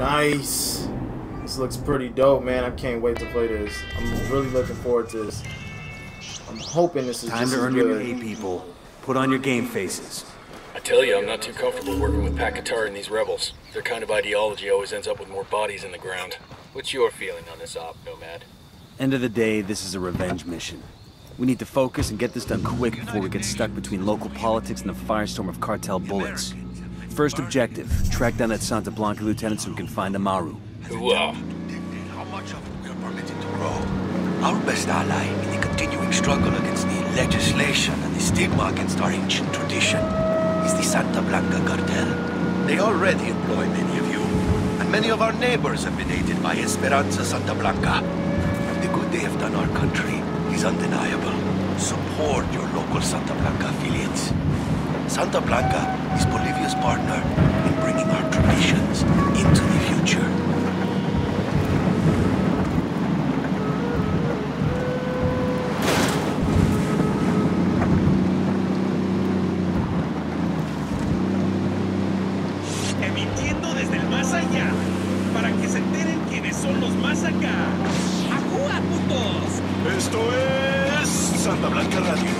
Nice. This looks pretty dope, man. I can't wait to play this. I'm really looking forward to this. I'm hoping this is Time just to as earn your good. pay, people. Put on your game faces. I tell you, I'm not too comfortable working with Pac-Qatar and these rebels. Their kind of ideology always ends up with more bodies in the ground. What's your feeling on this op, Nomad? End of the day, this is a revenge mission. We need to focus and get this done quick before we get stuck between local politics and the firestorm of cartel bullets. First objective, track down that Santa Blanca lieutenant so we can find Amaru. Hooah. How much of it we are permitted to grow? Our best ally in the continuing struggle against the legislation and the stigma against our ancient tradition is the Santa Blanca cartel. They already employ many of you, and many of our neighbors have been aided by Esperanza Santa Blanca. The good they have done our country is undeniable. Support your local Santa Blanca affiliates. Santa Blanca is Bolivia's partner in bringing our traditions into the future. Emitiendo desde el más allá, para que se enteren quiénes son los más acá. ¡Ajúa, putos! Esto es Santa Blanca Radio.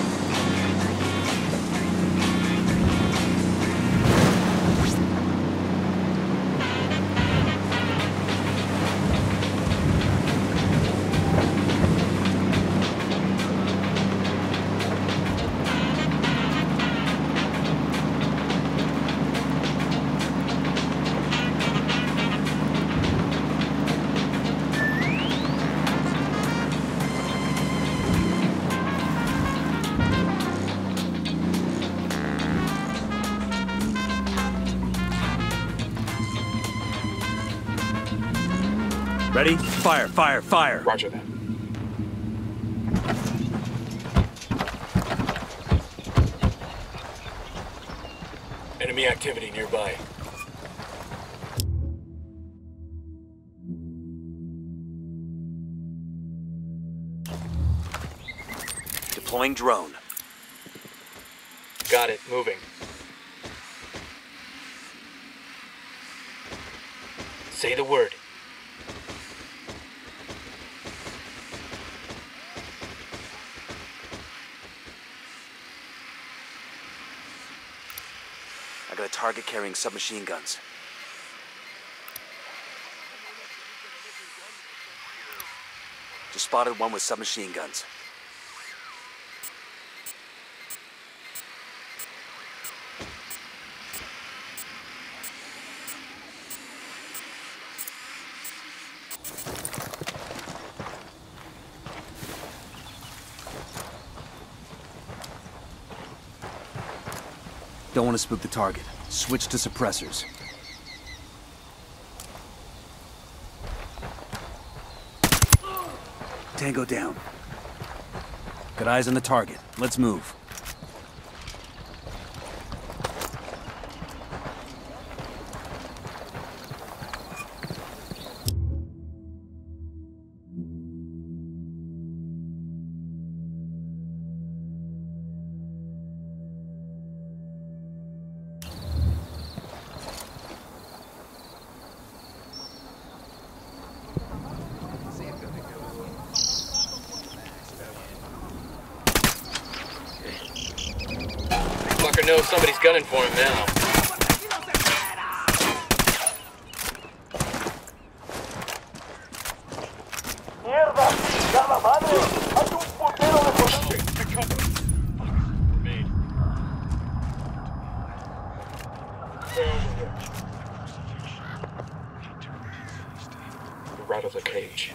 Ready? Fire, fire, fire! Roger that. Enemy activity nearby. Deploying drone. Got it, moving. Say the word. I got a target carrying submachine guns. Just spotted one with submachine guns. Don't want to spook the target. Switch to suppressors. Tango down. Got eyes on the target. Let's move. Fucker knows somebody's gunning for him now. We're out of the cage.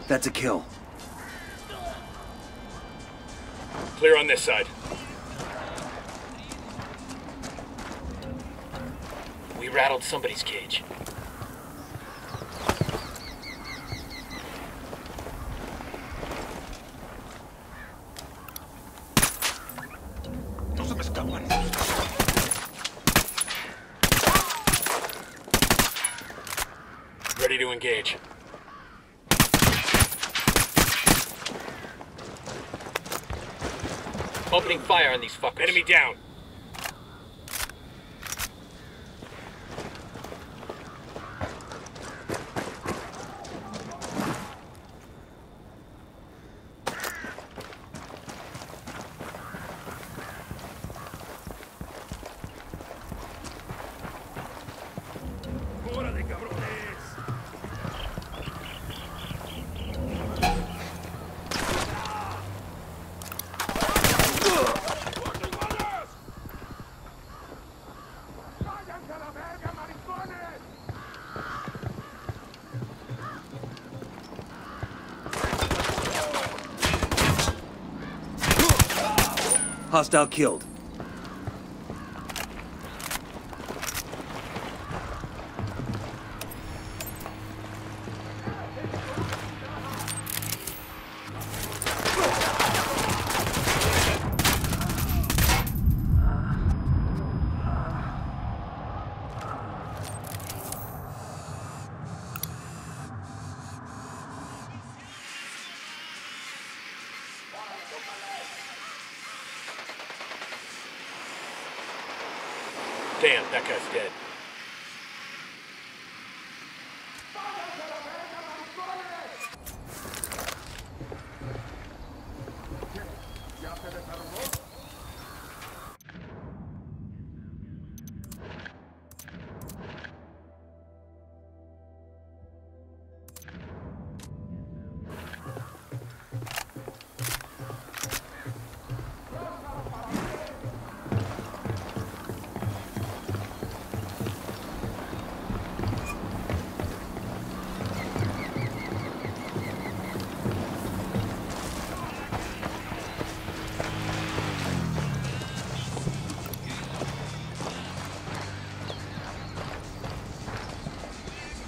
That's a kill. Clear on this side. We rattled somebody's cage. Ready to engage. Opening fire on these fuckers. Enemy down. Hostile killed. Damn, that guy's dead.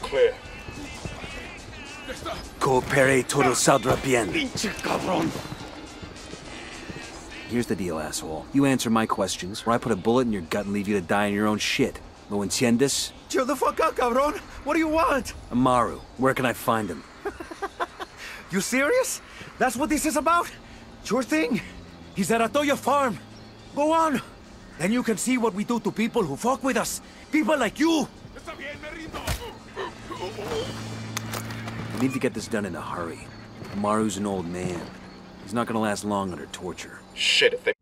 Clear. Coopere todo saldrá bien. ¡Pinche cabrón! Here's the deal, asshole. You answer my questions, or I put a bullet in your gut and leave you to die in your own shit. ¿Lo entiendes? Chill the fuck out, cabrón! What do you want? Amaru, where can I find him? You serious? That's what this is about? Sure thing. He's at Atoya Farm. Go on. Then you can see what we do to people who fuck with us. People like you. We need to get this done in a hurry. Amaru's an old man. He's not gonna last long under torture. Shit, if they...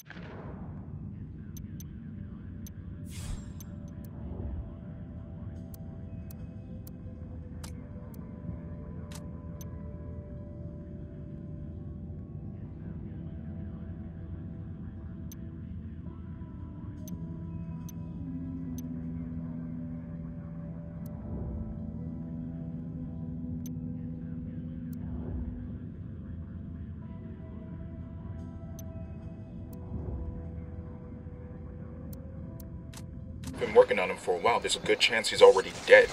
Been working on him for a while. There's a good chance he's already dead.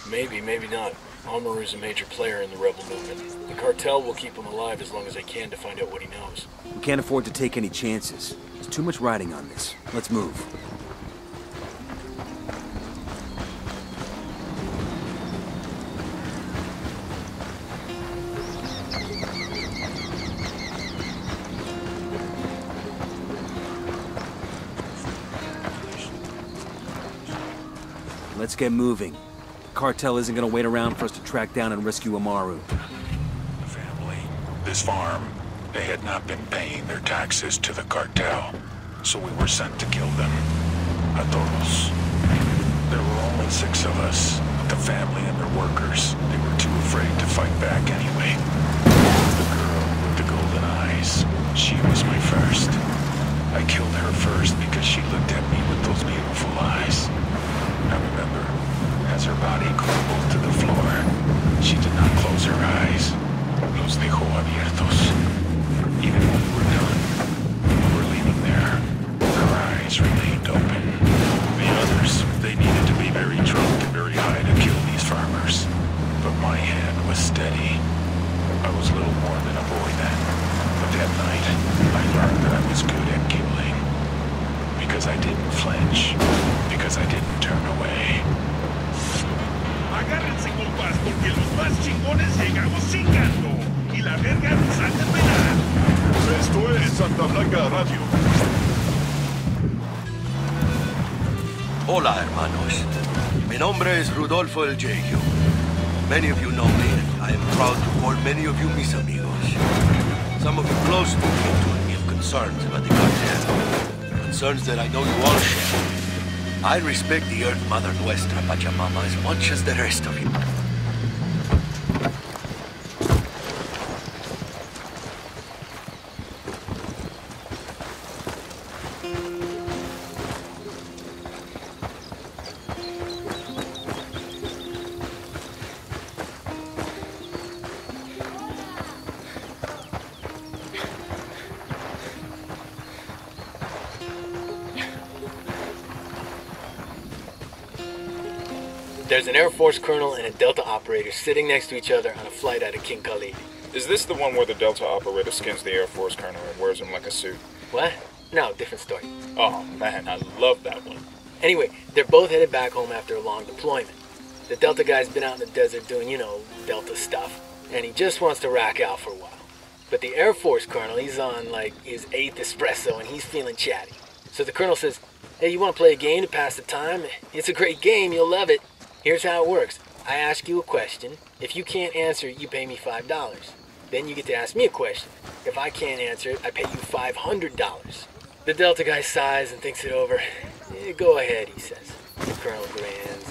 Maybe, maybe not. Amaru's a major player in the rebel movement. The cartel will keep him alive as long as they can to find out what he knows. We can't afford to take any chances. There's too much riding on this. Let's move. Let's get moving. The cartel isn't gonna wait around for us to track down and rescue Amaru. Family, this farm, they had not been paying their taxes to the cartel, so we were sent to kill them. A todos. There were only 6 of us, but the family and their workers, they were too afraid to fight back anyway. The girl with the golden eyes, she was my first. I killed her first because she looked at me with those beautiful eyes. I remember, as her body crumbled to the floor, she did not close her eyes. Los dejó abiertos. Even when we were done, we were leaving there. Her eyes remained open. The others, they needed to be very drunk and very high to kill these farmers. But my hand was steady. I was little more than a boy then. But that night, I learned that I was good at killing. Because I didn't flinch, because I didn't turn away. Agárrense, compas, porque los más chingones llegamos chingando. Y la verga nos ha de pelar. Esto es Santa Blanca Radio. Hola, hermanos. Mi nombre es Rudolfo El Jeju. Many of you know me, and I am proud to call many of you mis amigos. Some of you close to me told me of concerns about the cartel. Concerns that I know you all share. I respect the Earth Mother Nuestra Pachamama as much as the rest of you. There's an Air Force colonel and a Delta operator sitting next to each other on a flight out of King Khalid. Is this the one where the Delta operator skins the Air Force colonel and wears him like a suit? What? No, different story. Oh man, I love that one. Anyway, they're both headed back home after a long deployment. The Delta guy's been out in the desert doing, Delta stuff, and he just wants to rack out for a while. But the Air Force colonel, he's on, like, his 8th espresso, and he's feeling chatty. So the colonel says, hey, you want to play a game to pass the time? It's a great game, you'll love it. Here's how it works. I ask you a question. If you can't answer it, you pay me $5. Then you get to ask me a question. If I can't answer it, I pay you $500. The Delta guy sighs and thinks it over. Go ahead, he says. The colonel grins,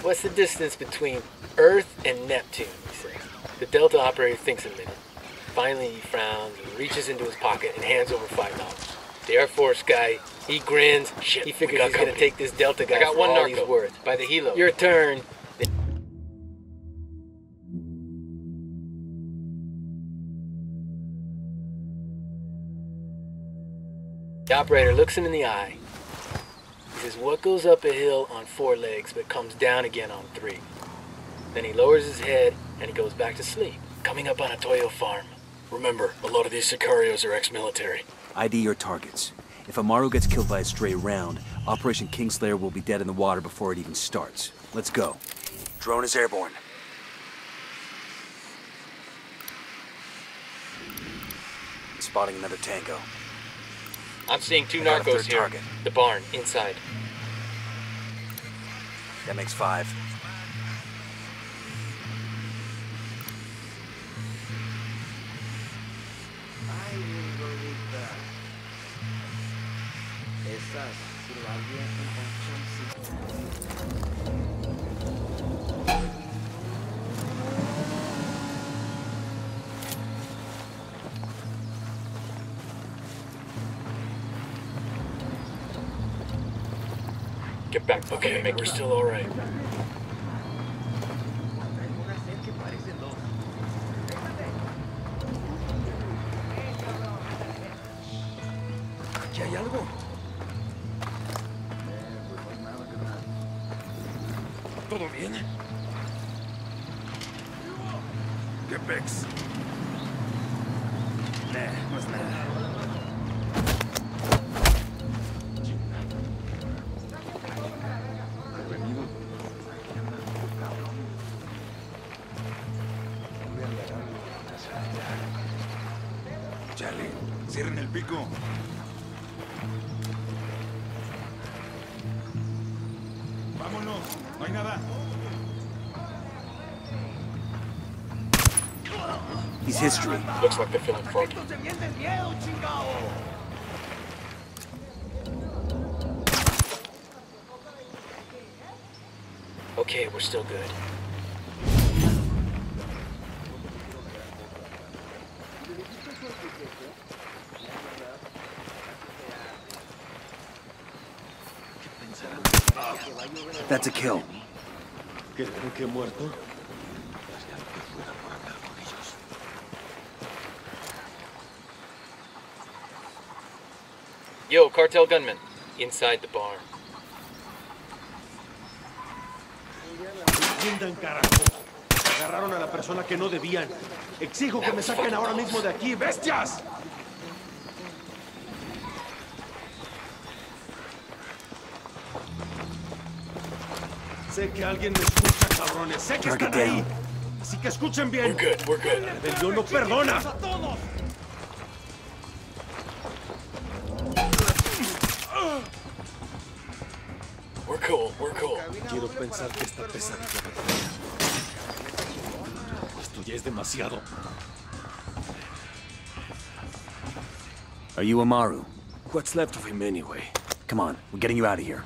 What's the distance between Earth and Neptune, he says. The Delta operator thinks a minute. Finally, he frowns and reaches into his pocket and hands over $5. The Air Force guy, he grins. Shit, he figures he's going to take this Delta guy for all he's worth. By the helo. Your turn. The operator looks him in the eye. He says, what goes up a hill on 4 legs but comes down again on 3? Then he lowers his head and he goes back to sleep, coming up on a Toyo farm. Remember, a lot of these sicarios are ex-military. ID your targets. If Amaru gets killed by a stray round, Operation Kingslayer will be dead in the water before it even starts. Let's go. Drone is airborne. Spotting another tango. I'm seeing 2 narcos here. Target. The barn, inside. That makes 5. Get back, okay, make we're still alright. ¿Aquí hay algo? ¿Todo bien? ¿Qué pex? No es nada. Charlie, cierren el pico. Vámonos, no hay nada. He's history. Looks like they're feeling froggy. Okay, we're still good. That's a kill. Yo, cartel gunman. Inside the barn. Entiendan, carajo. Agarraron a la persona que no debían. Exijo que me saquen ahora mismo de aquí, bestias. Sé que alguien me escucha, cabrones. Sé que Target están ahí. down. Así que escuchen bien. We're good, we're good. La rebelión no perdona. We're cool, we're cool. Quiero pensar que esta pesadilla me termina. Esto ya es demasiado. Are you Amaru? What's left of him anyway? Come on, we're getting you out of here.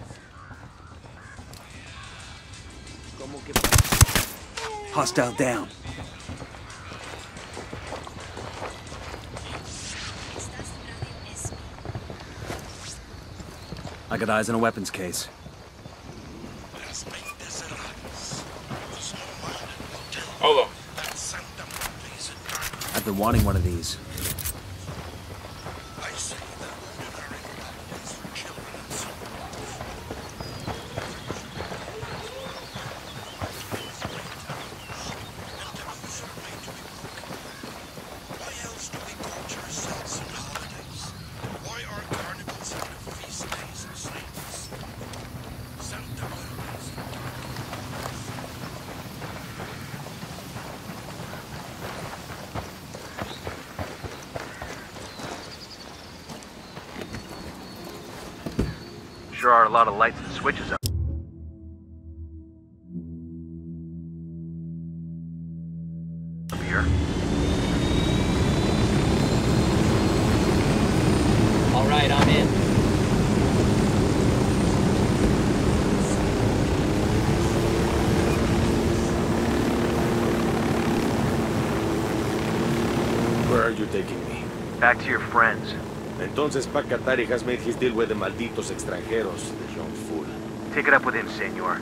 Hostile down. I got eyes on a weapons case. Hold on. I've been wanting one of these. Sure are a lot of lights and switches up here. All right, I'm in. Where are you taking me? Back to your friends. Entonces Pacatari has made his deal with the malditos extranjeros, the young fool. Take it up with him, senor.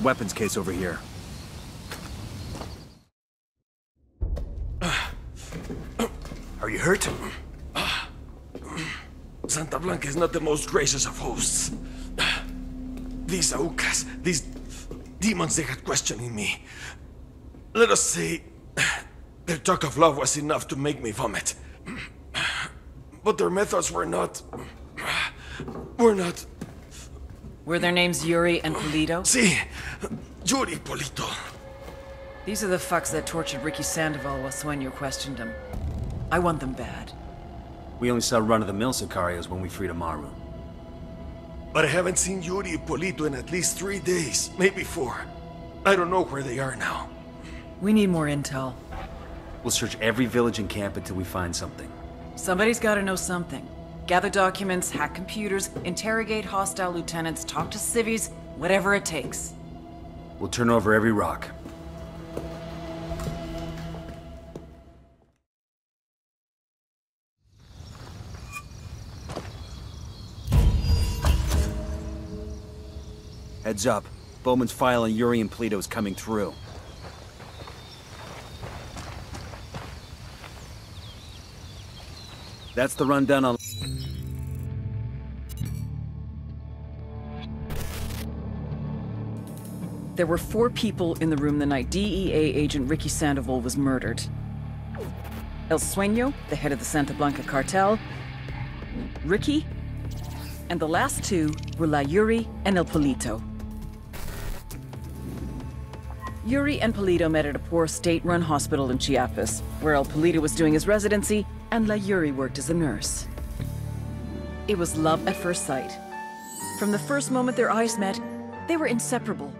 Weapons case over here. Are you hurt? Santa Blanca is not the most gracious of hosts. These Aucas, these demons they had questioning me. Let us say, their talk of love was enough to make me vomit. But their methods were not... Were their names Yuri and Polito? Sí, Yuri Polito. These are the fucks that tortured Ricky Sandoval while Sueño questioned him. I want them bad. We only saw run-of-the-mill Sicarios when we freed Amaru. But I haven't seen Yuri and Polito in at least 3 days, maybe 4. I don't know where they are now. We need more intel. We'll search every village and camp until we find something. Somebody's gotta know something. Gather documents, hack computers, interrogate hostile lieutenants, talk to civvies, whatever it takes. We'll turn over every rock. Heads up. Bowman's file on Yuri and Polito is coming through. That's the rundown on... There were 4 people in the room the night DEA agent Ricky Sandoval was murdered. El Sueño, the head of the Santa Blanca cartel, Ricky, and the last 2 were La Yuri and El Polito. Yuri and Polito met at a poor state-run hospital in Chiapas, where El Polito was doing his residency and La Yuri worked as a nurse. It was love at first sight. From the first moment their eyes met, they were inseparable.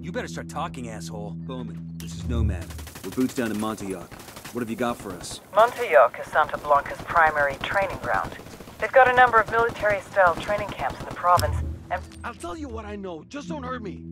You better start talking, asshole. Bowman, this is Nomad. We're boots down in Montauk. What have you got for us? Montauk is Santa Blanca's primary training ground. They've got a number of military-style training camps in the province, and... I'll tell you what I know. Just don't hurt me.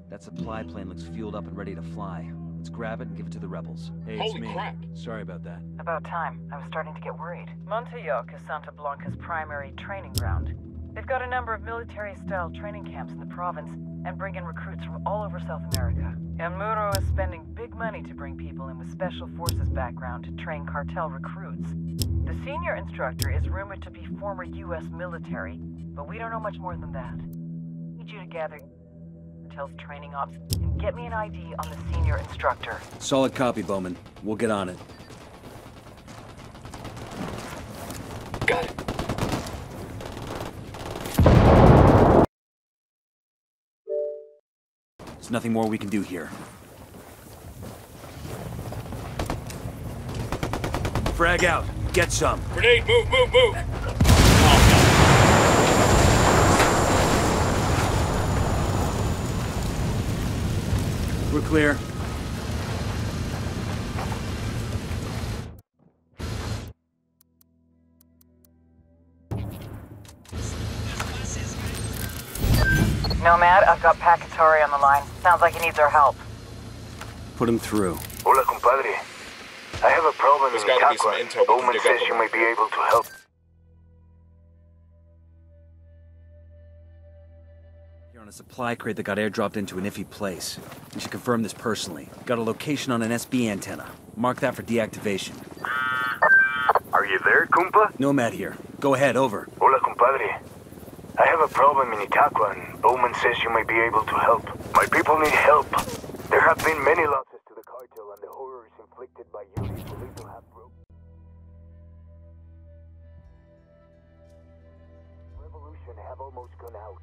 That supply plane looks fueled up and ready to fly. Let's grab it and give it to the rebels. Hey, it's Holy me. crap. Sorry about that. About time. I was starting to get worried. Montauk is Santa Blanca's primary training ground. They've got a number of military-style training camps in the province and bring in recruits from all over South America. El Muro is spending big money to bring people in with special forces background to train cartel recruits. The senior instructor is rumored to be former U.S. military, but we don't know much more than that. I need you to gather cartel's training ops and get me an ID on the senior instructor. Solid copy, Bowman. We'll get on it. Got it. There's nothing more we can do here. Frag out. Get some. Grenade, move, move, move! We're clear. Nomad, I've got Pacatory on the line. Sounds like he needs our help. Put him through. Hola, compadre. I have a problem There's in gotta be some Itaqua. intel we can Bowman dig says up you on may be able to help. You're on a supply crate that got airdropped into an iffy place. We should confirm this personally. Got a location on an SB antenna. Mark that for deactivation. Are you there, compa? Nomad here. Go ahead, over. Hola, compadre. I have a problem in Itaqua, and Bowman says you may be able to help. My people need help. There have been many losses to the cartel, and the horrors inflicted by Yuri's Polito have broken. Revolution have almost gone out.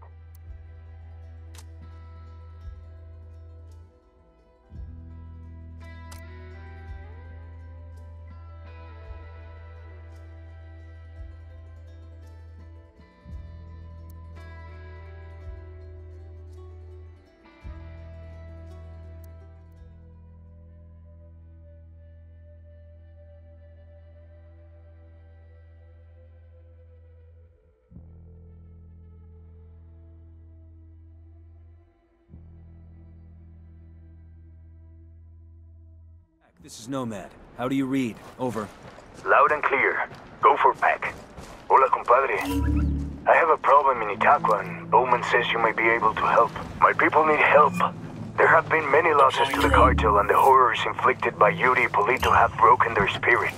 This is Nomad. How do you read? Over. Loud and clear. Go for Pac. Hola, compadre. I have a problem in Itaqua, and Bowman says you may be able to help. My people need help. There have been many losses to the cartel, and the horrors inflicted by Yuri Polito have broken their spirit.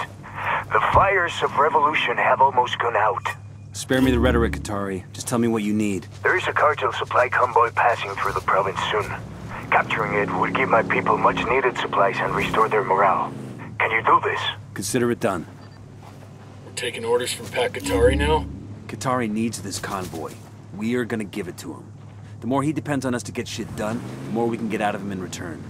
The fires of revolution have almost gone out. Spare me the rhetoric, Katari. Just tell me what you need. There is a cartel supply convoy passing through the province soon. Capturing it would give my people much-needed supplies and restore their morale. Can you do this? Consider it done. We're taking orders from Pat Katari now? Katari needs this convoy. We are gonna give it to him. The more he depends on us to get shit done, the more we can get out of him in return.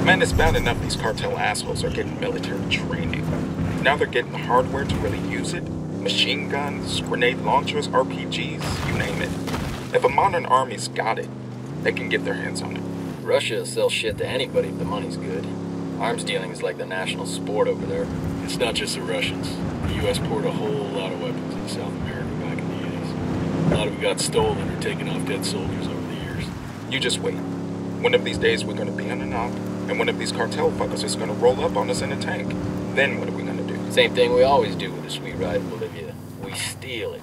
Man, it's bad enough these cartel assholes are getting military training. Now they're getting hardware to really use it. Machine guns, grenade launchers, RPGs, you name it. If a modern army's got it, they can get their hands on it. Russia will sell shit to anybody if the money's good. Arms dealing is like the national sport over there. It's not just the Russians. The U.S. poured a whole lot of weapons in South America back in the 80s. A lot of them got stolen or taken off dead soldiers over the years. You just wait. One of these days we're gonna be on an op, and one of these cartel fuckers is gonna roll up on us in a tank. Then what are we gonna do? Same thing we always do with a sweet ride in Bolivia. We steal it.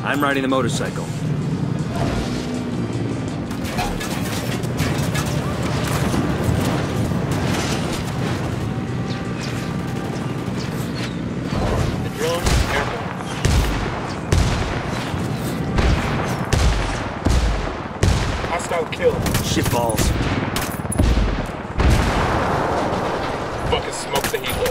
I'm riding the motorcycle. The drone, airborne. Hostile kill. Shitballs. Fucking smoke the heat.